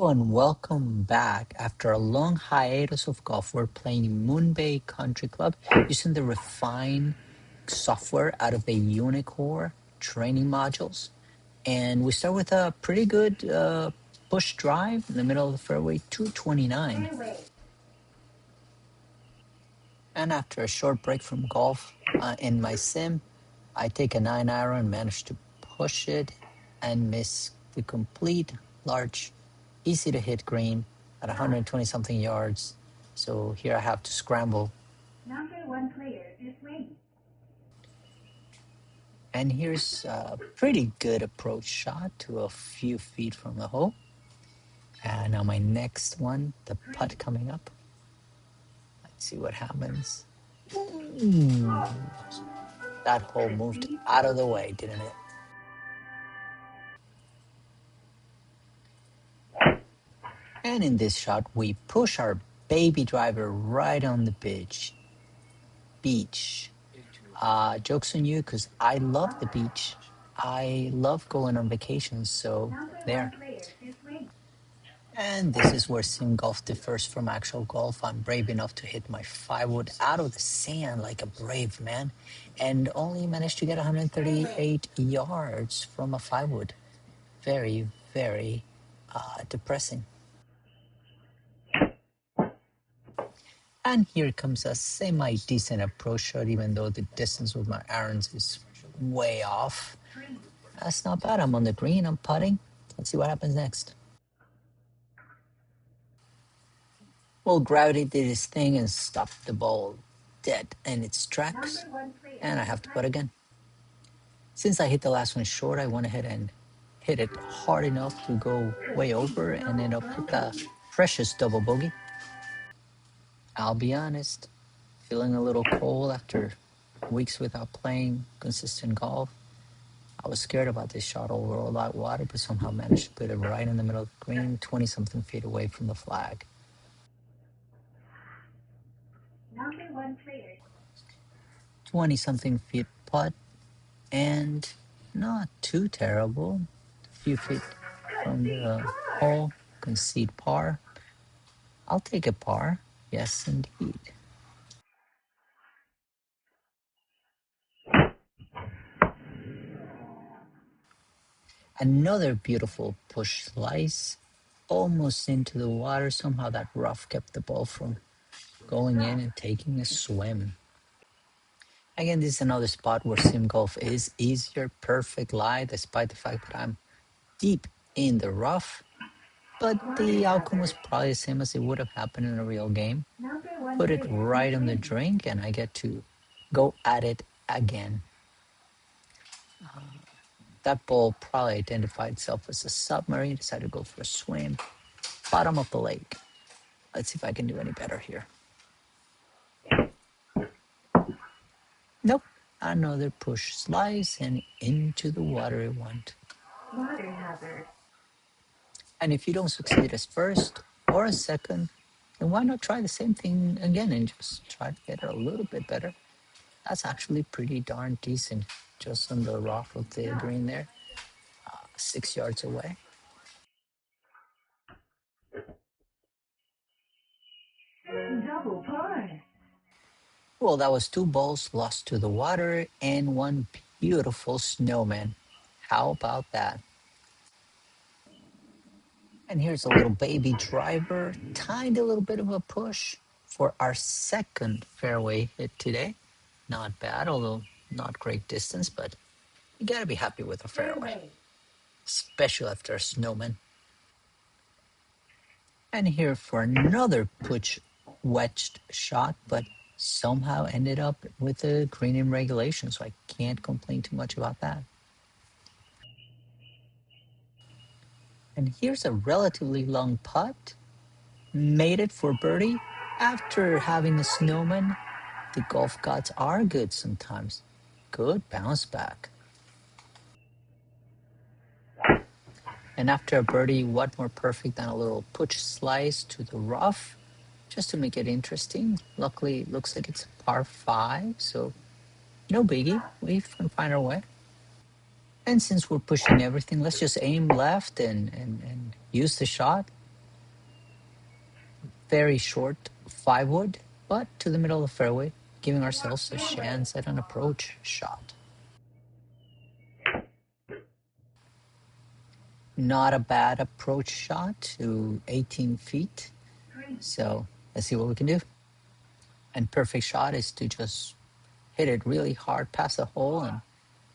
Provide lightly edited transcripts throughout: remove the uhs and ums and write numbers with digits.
and welcome back. After a long hiatus of golf, we're playing Moon Bay Country Club using the Refine software out of the Uneekor training modules. And we start with a pretty good push drive in the middle of the fairway, 229. And after a short break from golf in my sim, I take a 9-iron and manage to push it and miss the complete large, easy to hit green at 120 something yards. So here I have to scramble. Number one player is waiting. And here's a pretty good approach shot to a few feet from the hole. And now my next one, the putt coming up. Let's see what happens. That hole moved out of the way, didn't it? And in this shot, we push our baby driver right on the beach. Joke's on you, because I love the beach. I love going on vacations, so there. And this is where sim golf differs from actual golf. I'm brave enough to hit my 5-wood out of the sand like a brave man, and only managed to get 138 yards from a 5-wood. Very, very depressing. And here comes a semi-decent approach shot, even though the distance with my irons is way off. That's not bad. I'm on the green, I'm putting. Let's see what happens next. Well, gravity did its thing and stopped the ball dead in its tracks, and I have to putt again. Since I hit the last one short, I went ahead and hit it hard enough to go way over and end up with a precious double bogey. I'll be honest, feeling a little cold after weeks without playing consistent golf. I was scared about this shot over all that water, but somehow managed to put it right in the middle of the green, 20-something feet away from the flag. Number one player. 20-something feet putt, and not too terrible. A few feet from the hole, concede par. I'll take a par. Yes, indeed. Another beautiful push slice, almost into the water. Somehow that rough kept the ball from going in and taking a swim. Again, this is another spot where sim golf is easier. Perfect lie, despite the fact that I'm deep in the rough. But the outcome was probably the same as it would have happened in a real game. Put it right on the drink, and I get to go at it again. That ball probably identified itself as a submarine, decided to go for a swim. Bottom of the lake. Let's see if I can do any better here. Nope. Another push slice and into the water it went. Water hazard. And if you don't succeed as first or as second, then why not try the same thing again and just try to get it a little bit better? That's actually pretty darn decent, just on the rough of the green there, 6 yards away. Double par. Well, that was 2 balls lost to the water and 1 beautiful snowman. How about that? And here's a little baby driver, tiny little bit of a push for our second fairway hit today. Not bad, although not great distance, but you gotta be happy with a fairway, especially after a snowman. And here for another push wedged shot, but somehow ended up with a green in regulation, so I can't complain too much about that. And here's a relatively long putt. Made it for birdie. After having a snowman, the golf gods are good sometimes. Good bounce back. And after a birdie, what more perfect than a little push slice to the rough, just to make it interesting. Luckily, it looks like it's a par 5, so no biggie. We can find our way. And since we're pushing everything, let's just aim left and use the shot. very short 5-wood, but to the middle of the fairway, giving ourselves a chance at an approach shot. Not a bad approach shot to 18 feet. So let's see what we can do. And perfect shot is to just hit it really hard past the hole and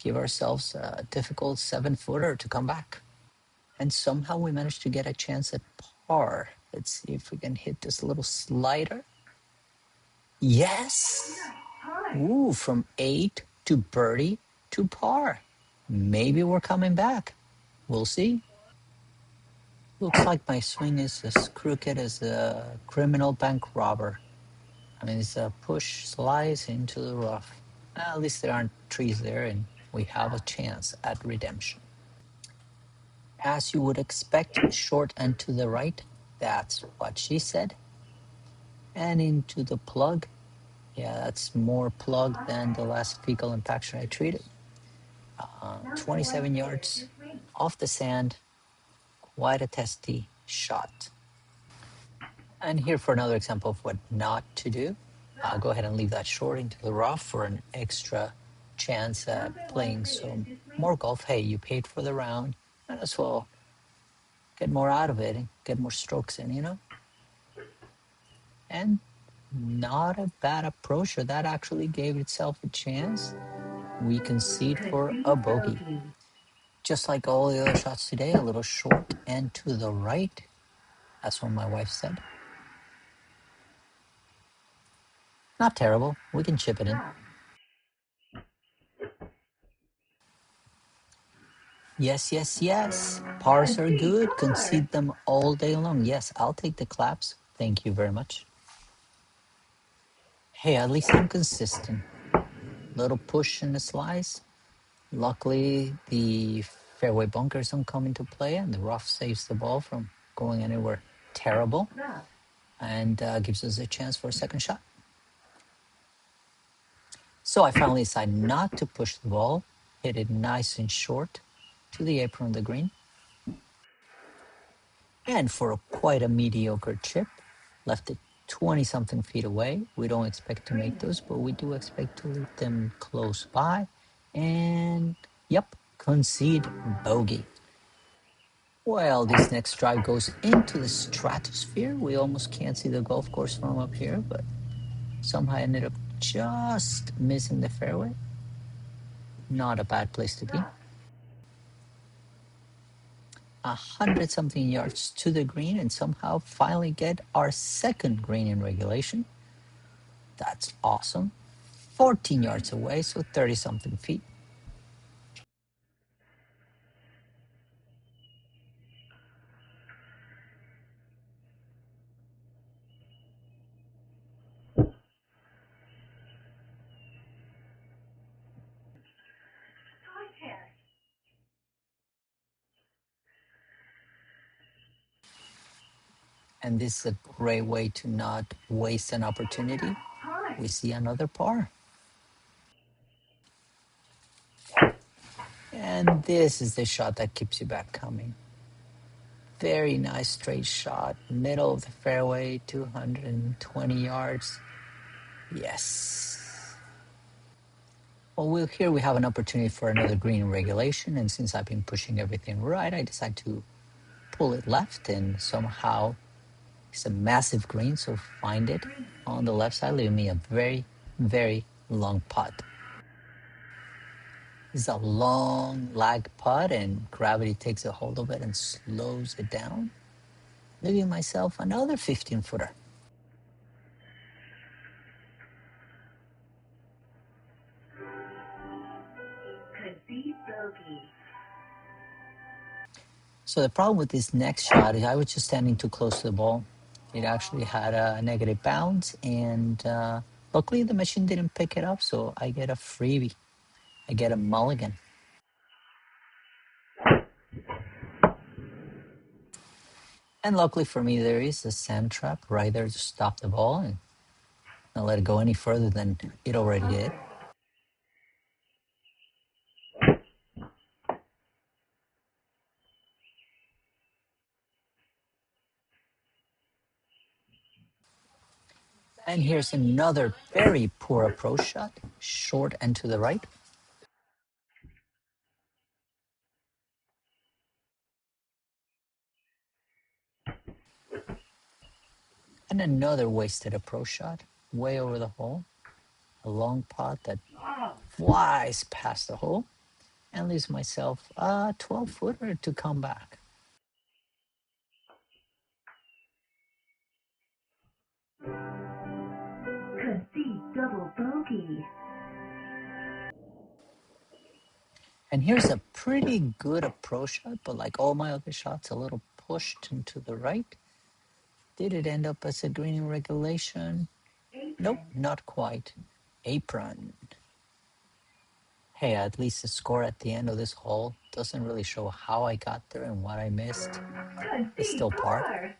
give ourselves a difficult 7-footer to come back. And somehow we managed to get a chance at par. Let's see if we can hit this little slider. Yes! Ooh, from 8 to birdie to par. Maybe we're coming back. We'll see. Looks like my swing is as crooked as a criminal bank robber. I mean, it's a push slice into the rough. At least there aren't trees there and we have a chance at redemption. As you would expect, short and to the right. That's what she said. And into the plug. Yeah, that's more plug than the last fecal impaction I treated. 27 yards off the sand. Quite a testy shot. And here for another example of what not to do. I'll go ahead and leave that short into the rough for an extra chance at playing some more golf. Hey, you paid for the round. Might as well get more out of it and get more strokes in, you know? And not a bad approach. That actually gave itself a chance. We concede for a bogey. Just like all the other shots today, a little short and to the right. That's what my wife said. Not terrible. We can chip it in. Yes, yes, yes. Pars are good. Concede them all day long. Yes, I'll take the claps. Thank you very much. Hey, at least I'm consistent. Little push in the slice. Luckily, the fairway bunkers don't come into play, and the rough saves the ball from going anywhere terrible and gives us a chance for a second shot. So I finally decide not to push the ball, hit it nice and short to the apron of the green. And for quite a mediocre chip, left it 20-something feet away. We don't expect to make those, but we do expect to leave them close by. And, yep, concede bogey. Well, this next drive goes into the stratosphere. We almost can't see the golf course from up here, but somehow I ended up just missing the fairway. Not a bad place to be. 100-something yards to the green and somehow finally get our second green in regulation. That's awesome. 14 yards away, so 30-something feet. And this is a great way to not waste an opportunity. We see another par. And this is the shot that keeps you back coming. Very nice straight shot, middle of the fairway, 220 yards. Yes. Well, here we have an opportunity for another green in regulation, and since I've been pushing everything right, I decide to pull it left, and somehow it's a massive green, so find it on the left side, leaving me a very, very long putt. It's a long lag putt, and gravity takes a hold of it and slows it down, leaving myself another 15-footer. So the problem with this next shot is I was just standing too close to the ball. It actually had a negative bounce, and luckily the machine didn't pick it up, so I get a freebie. I get a mulligan. And luckily for me, there is a sand trap right there to stop the ball and not let it go any further than it already did. And here's another very poor approach shot, short and to the right. And another wasted approach shot, way over the hole. A long putt that flies past the hole and leaves myself a 12-footer to come back. Concede double bogey. And here's a pretty good approach shot, but like all my other shots, a little pushed into the right. Did it end up as a green in regulation? Nope, not quite. Apron. Hey, at least the score at the end of this hole doesn't really show how I got there and what I missed. It's Concede still par. par.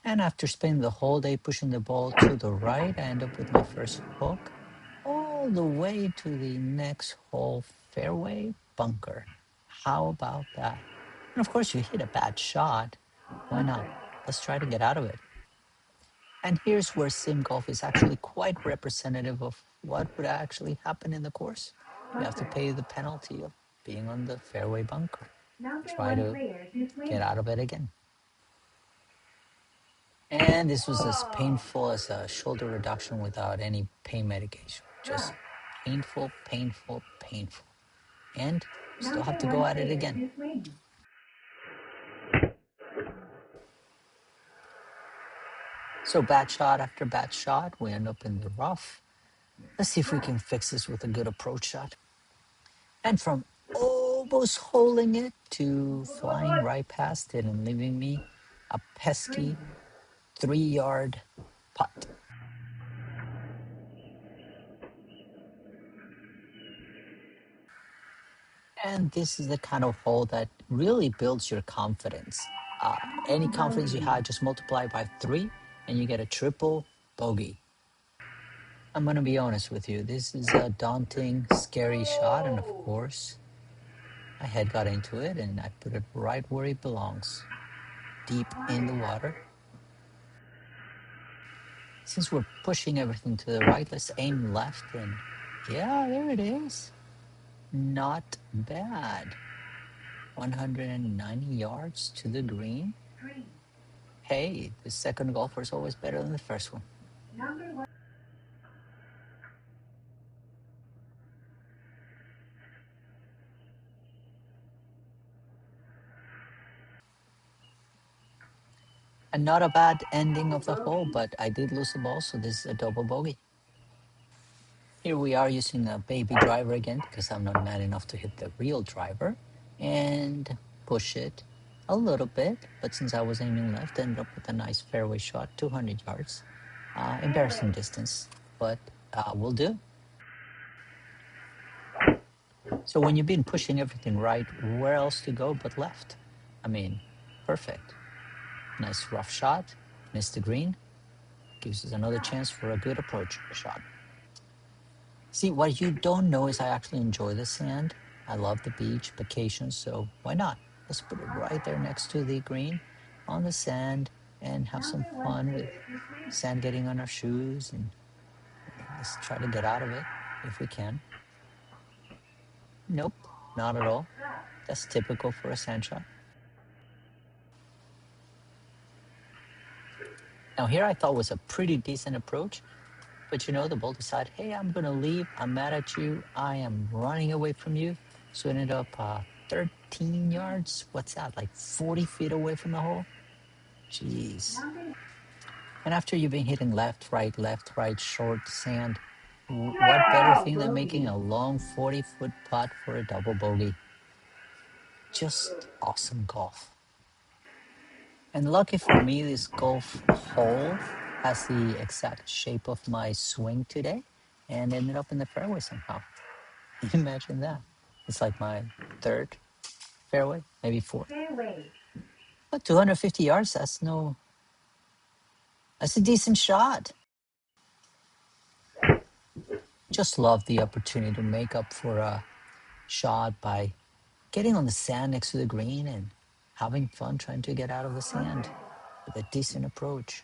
And after spending the whole day pushing the ball to the right, I end up with my first hook all the way to the next hole fairway bunker. How about that? And of course, you hit a bad shot. Why not? Let's try to get out of it. And here's where sim golf is actually quite representative of what would actually happen in the course. You have to Bunker. pay the penalty of being on the fairway bunker. Number Try one to player to get swing. out of it again. And this was as painful as a shoulder reduction without any pain medication. Just painful, painful, painful. And still Number have to go one at it player again. to swing. So bad shot after bad shot, we end up in the rough. Let's see if we can fix this with a good approach shot. And from almost holding it to flying right past it and leaving me a pesky 3-yard putt. And this is the kind of hole that really builds your confidence. Any Double confidence you bogey. had, just multiply by 3 and you get a triple bogey. I'm going to be honest with you. This is a daunting, scary shot. And of course, my head got into it and I put it right where it belongs, deep in the water. Since we're pushing everything to the right, let's aim left. And yeah, there it is. Not bad. 190 yards to the green. Green. Hey, the second golfer is always better than the first one. Number one. And not a bad ending of the hole, but I did lose the ball, so this is a double bogey. Here we are using a baby driver again because I'm not man enough to hit the real driver and push it a little bit. But since I was aiming left, I ended up with a nice fairway shot, 200 yards. Embarrassing distance, but will do. So when you've been pushing everything right, where else to go but left? I mean, perfect. Nice rough shot, missed the green, gives us another chance for a good approach shot. See, what you don't know is I actually enjoy the sand. I love the beach, vacations, so why not? Let's put it right there next to the green on the sand and have some Number one fun with player to swing. sand getting on our shoes, and let's try to get out of it if we can. Nope, not at all. That's typical for a sand shot. Now here I thought was a pretty decent approach, but you know, the ball decided, hey, I'm gonna leave, I'm mad at you, I am running away from you. So it ended up 13 yards, what's that, like 40 feet away from the hole? Jeez. Number. And after you've been hitting left, right, short sand, what better thing than making Bogey. a long 40-foot putt for a double bogey? Just awesome golf. And lucky for me, this golf hole has the exact shape of my swing today and ended up in the fairway somehow. Imagine that. It's like my third fairway, maybe fourth. Fairway. But 250 yards, that's a decent shot. Just love the opportunity to make up for a shot by getting on the sand next to the green and having fun trying to get out of the sand with a decent approach.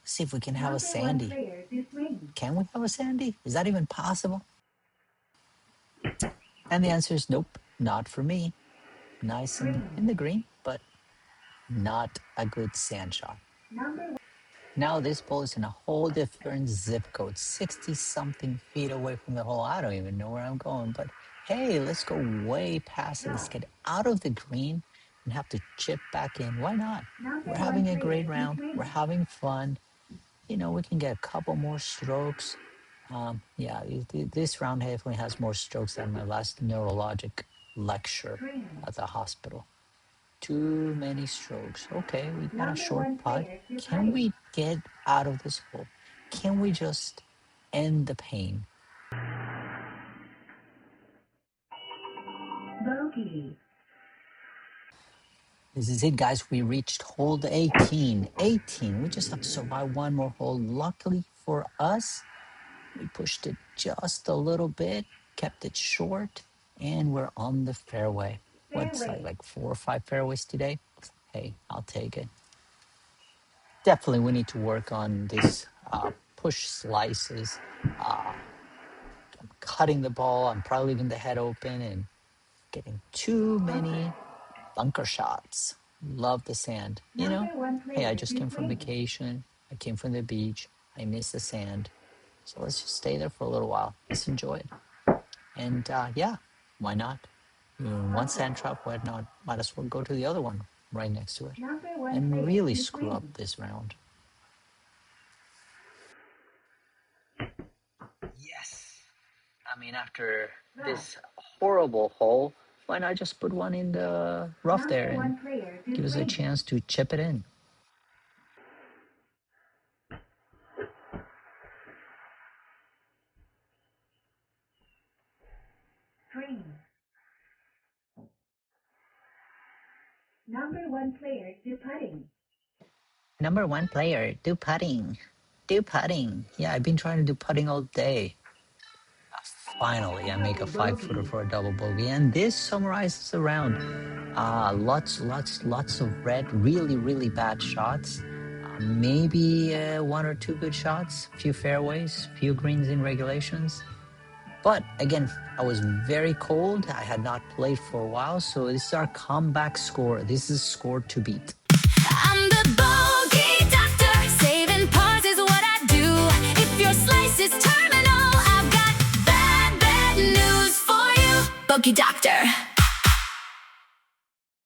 See if we can have a Number one sandy. player to swing. Can we have a sandy? Is that even possible? And the answer is nope, not for me. Nice and Green. in the green, but not a good sand shot. Number one. Now this ball is in a whole different zip code, 60 something feet away from the hole. I don't even know where I'm going, but hey, let's go way past it. Let's get out of the green and have to chip back in. Why not? Number We're one having a player great to round. We're swing. having fun. You know, we can get a couple more strokes. Yeah, this round definitely has more strokes than my last neurologic lecture Green. at the hospital. Too many strokes. Okay, we got a Number short one putt. player to Can putting. we get out of this hole? Can we just end the pain? Bogey. This is it, guys. We reached hole 18. 18. We just have to survive one more hole. Luckily for us, we pushed it just a little bit, kept it short, and we're on the fairway. What's Fairway. like 4 or 5 fairways today? Hey, I'll take it. Definitely, we need to work on this push slices, uh, cutting the ball. I'm probably leaving the head open and getting too many bunker shots. Love the sand. You Number know, one hey, I player just to came from swing. vacation. I came from the beach. I miss the sand. So let's just stay there for a little while. Let's enjoy it. And yeah, why not? One Putter. sand trap, why not? Might as well go to the other one right next to it Number one and player really to screw up swing. this round. Yes. I mean, after Left. this horrible hole, why not just put one in the rough there Number and one player to give us a swing. chance to chip it in? Green. Number one player to putting. Number one player, do putting. Do putting. Yeah, I've been trying to do putting all day. Finally, I make a Double 5 footer bogey. for a double bogey. And this summarizes the round. Lots of red, really, really bad shots. Maybe one or two good shots, few fairways, few greens in regulations. But again, I was very cold. I had not played for a while. So this is our comeback score. This is score to beat. I'm the bogey doctor. Saving pars is what I do. If your slice is terminal, I've got bad news for you. Bogey doctor.